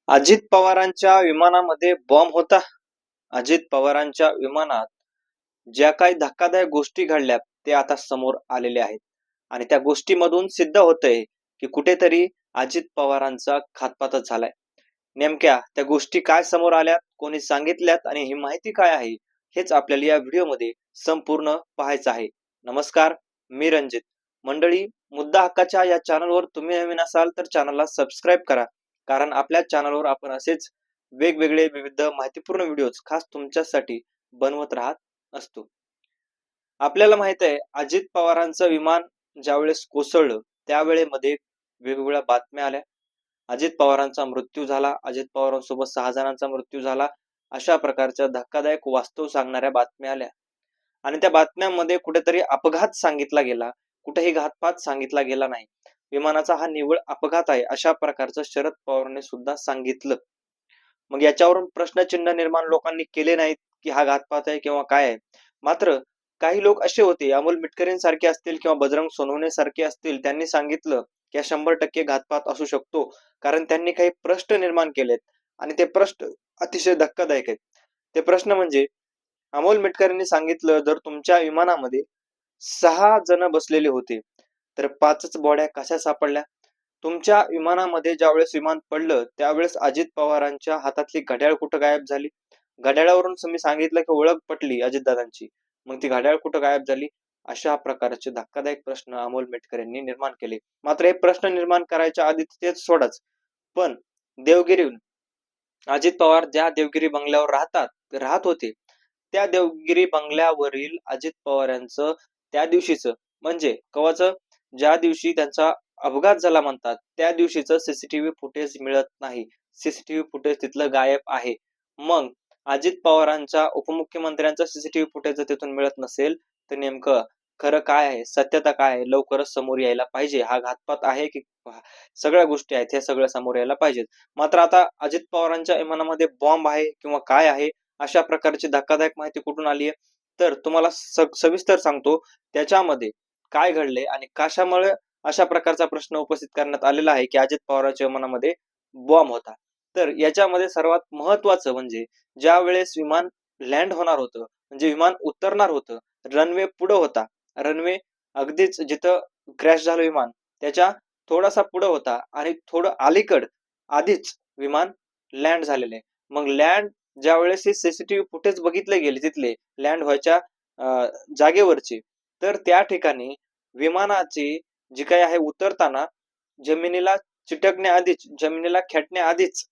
अजित पवारांच्या विमानामध्ये बॉम्ब होता. अजित पवारांच्या विमानात ज्या काही धक्कादायक गोष्टी घडल्या ते आता समोर आलेले आहेत आणि त्या गोष्टीमधून सिद्ध होतंय की कुठेतरी अजित पवारांचा घातपातच झालाय. नेमक्या त्या गोष्टी काय समोर आल्यात, कोणी सांगितल्यात आणि ही माहिती काय आहे, हेच आपल्याला या व्हिडिओमध्ये संपूर्ण पाहायचं आहे. नमस्कार, मी रंजित. मंडळी, मुद्दा हक्काच्या या चॅनलवर तुम्ही नवीन असाल तर चॅनलला सबस्क्राईब करा, कारण आपल्या चॅनलवर आपण असेच वेगवेगळे विविध माहितीपूर्ण व्हिडिओज खास तुमच्यासाठी बनवत राहत असतो. आपल्याला माहित आहे, अजित पवारांचं विमान ज्यावेळेस कोसळलं त्यावेळेमध्ये वेगवेगळ्या बातम्या आल्या. अजित पवारांचा मृत्यू झाला, अजित पवारांसोबत 6 जणांचा मृत्यू झाला, अशा प्रकारच्या धक्कादायक वास्तव सांगणाऱ्या बातम्या आल्या आणि त्या बातम्यांमध्ये कुठेतरी अपघात सांगितला गेला, कुठेही घातपात सांगितला गेला नाही. विमानाचा हा निव्वळ अपघात आहे अशा प्रकारचं शरद पवारांनी सुद्धा सांगितलं. मग याच्यावरून प्रश्नचिन्ह निर्माण लोकांनी केले नाहीत की हा घातपात आहे किंवा काय आहे. मात्र काही लोक असे होते, अमोल मिटकरींसारखे असतील किंवा बजरंग सोनवणे सारखे असतील, त्यांनी सांगितलं की 100% घातपात असू शकतो, कारण त्यांनी काही प्रश्न निर्माण केलेत आणि ते प्रश्न अतिशय धक्कादायक आहेत. ते प्रश्न म्हणजे अमोल मिटकरींनी सांगितलं, जर तुमच्या विमानामध्ये 6 जण बसलेले होते तर 5च बॉड्या कशा सापडल्या? तुमच्या विमानामध्ये ज्यावेळेस विमान पडलं त्यावेळेस अजित पवारांच्या हातातली घड्याळ कुठं गायब झाली? घड्याळावरून तुम्ही सांगितलं की ओळख पटली अजितदादांची, मग ती घड्याळ कुठं गायब झाली? अशा प्रकारचे धक्कादायक प्रश्न अमोल मेटकर यांनी निर्माण केले. मात्र हे प्रश्न निर्माण करायच्या आधी तेच सोडाच, पण देवगिरीहून अजित पवार ज्या देवगिरी बंगल्यावर राहत होते, त्या देवगिरी बंगल्यावरील अजित पवार यांचं त्या दिवशीचं म्हणजे कवाचं, ज्या दिवशी त्यांचा अपघात झाला म्हणतात त्या दिवशीचं सीसीटीव्ही फुटेज मिळत नाही. सीसीटीव्ही फुटेज तिथलं गायब आहे. मग अजित पवारांच्या उपमुख्यमंत्र्यांचा सीसीटीव्ही फुटेज जर तिथून मिळत नसेल तर नेमकं खरं काय आहे, सत्यता काय आहे, लवकरच समोर यायला पाहिजे. हा घातपात आहे की सगळ्या गोष्टी आहेत, हे सगळं समोर यायला पाहिजेत. मात्र आता अजित पवारांच्या विमानामध्ये बॉम्ब आहे किंवा काय आहे, अशा प्रकारची धक्कादायक माहिती कुठून आली आहे, तर तुम्हाला सविस्तर सांगतो त्याच्यामध्ये काय घडले आणि कशामुळे अशा प्रकारचा प्रश्न उपस्थित करण्यात आलेला आहे की अजित पवारांच्या विमानामध्ये बॉम्ब होता. तर याच्यामध्ये सर्वात महत्वाचं म्हणजे ज्या वेळेस विमान लँड होणार होतं, म्हणजे विमान उतरणार होतं, रनवे पुढं होता. रनवे अगदीच जिथं क्रॅश झालं विमान त्याच्या थोडासा पुढं होता आणि थोडं अलीकड आधीच विमान लँड झालेले. मग लँड ज्या वेळेस हे सीसीटीव्ही फुटेज बघितले गेले तिथले लँड व्हायच्या जागेवरचे, तर त्या ठिकाणी विमानाची जी काही आहे उतरताना जमिनीला चिटकण्याआधीच, जमिनीला खेटण्याआधीच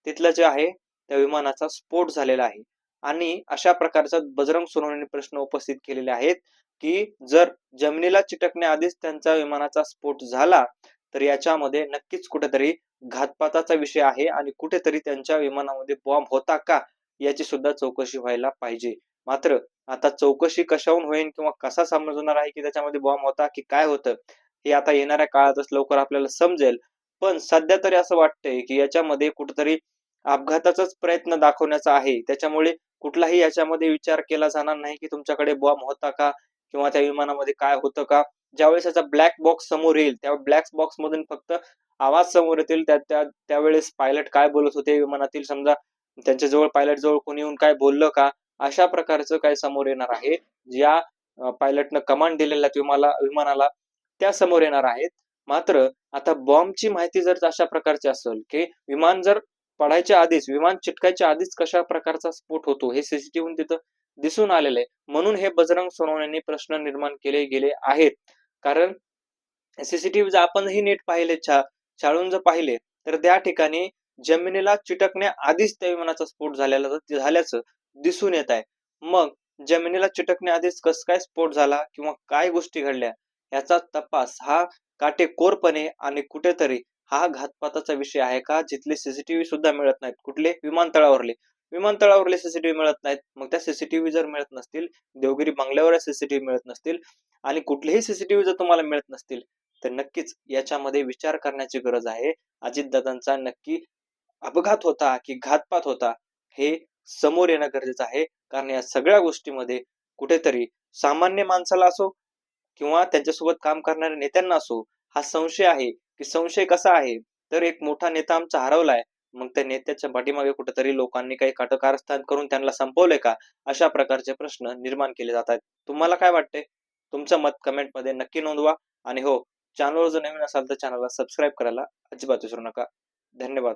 तिथलं जे आहे त्या विमानाचा स्फोट झालेला आहे. आणि अशा प्रकारचा बजरंग सोनवणेंनी प्रश्न उपस्थित केलेले आहेत की जर जमिनीला चिटकण्याआधीच त्यांचा विमानाचा स्फोट झाला तर याच्यामध्ये नक्कीच कुठेतरी घातपाताचा विषय आहे आणि कुठेतरी त्यांच्या विमानामध्ये बॉम्ब होता का याची सुद्धा चौकशी व्हायला पाहिजे. मात्र आता चौकशी कशाहून होईल किंवा कसा समजणार आहे की त्याच्यामध्ये बॉम्ब होता की काय होतं, हे आता येणाऱ्या काळातच लवकर आपल्याला समजेल. पण सध्या तरी असं वाटतंय की याच्यामध्ये कुठेतरी अपघाताचाच प्रयत्न दाखवण्याचा आहे. त्याच्यामुळे कुठलाही याच्यामध्ये विचार केला जाणार नाही की तुमच्याकडे बॉम्ब होता का किंवा त्या विमानामध्ये काय होतं का. ज्यावेळेस याचा ब्लॅक बॉक्स समोर येईल त्या ब्लॅक बॉक्स मधून फक्त आवाज समोर येतील. त्यावेळेस पायलट काय बोलत होते विमानातील, समजा त्यांच्या जवळ पायलट जवळ कोणी येऊन काय बोललं का, अशा प्रकारचं काय समोर येणार आहे. ज्या पायलटनं कमांड दिलेल्या विमानाला त्या समोर येणार आहेत. मात्र आता बॉम्बची माहिती जर अशा प्रकारची असेल की विमान जर पडायच्या आधीच, विमान चिटकायच्या आधीच कशा प्रकारचा स्फोट होतो हे सीसीटीव्ही तिथं दिसून आलेलं आहे. म्हणून हे बजरंग सोनवणेंनी प्रश्न निर्माण केले गेले आहेत. कारण सीसीटीव्ही जर आपणही नीट पाहिले, छाळून जर पाहिले तर त्या ठिकाणी जमिनीला चिटकण्याआधीच त्या विमानाचा स्फोट झाल्याचं दिसून येत आहे. मग जमिनीला चिटकण्याआधीच कस काय स्फोट झाला किंवा काय गोष्टी घडल्या याचा तपास हा काटेकोरपणे आणि कुठेतरी हा घातपाताचा विषय आहे का, जिथले सीसीटीव्ही सुद्धा मिळत नाहीत. कुठले? विमानतळावरले सीसीटीव्ही मिळत नाहीत. मग त्या सीसीटीव्ही जर मिळत नसतील, देवगिरी बंगल्यावर सीसीटीव्ही मिळत नसतील आणि कुठलेही सीसीटीव्ही जर तुम्हाला मिळत नसतील तर नक्कीच याच्यामध्ये विचार करण्याची गरज आहे. अजितदादांचा नक्की अपघात होता की घातपात होता हे समोर येणं गरजेचं आहे. कारण या सगळ्या गोष्टीमध्ये कुठेतरी सामान्य माणसाला असो किंवा त्यांच्यासोबत काम करणाऱ्या नेत्यांना असो हा संशय आहे. की संशय कसा आहे, तर एक मोठा नेता आमचा हरवलाय, मग त्या नेत्याच्या पाठीमागे कुठेतरी लोकांनी काही कारस्थान करून त्यांना संपवलंय का? अशा प्रकारचे प्रश्न निर्माण केले जात आहेत. तुम्हाला काय वाटते? तुमचं मत कमेंटमध्ये नक्की नोंदवा आणि हो, चॅनलवर जर नवीन असाल तर चॅनलला सबस्क्राईब करायला अजिबात विसरू नका. धन्यवाद.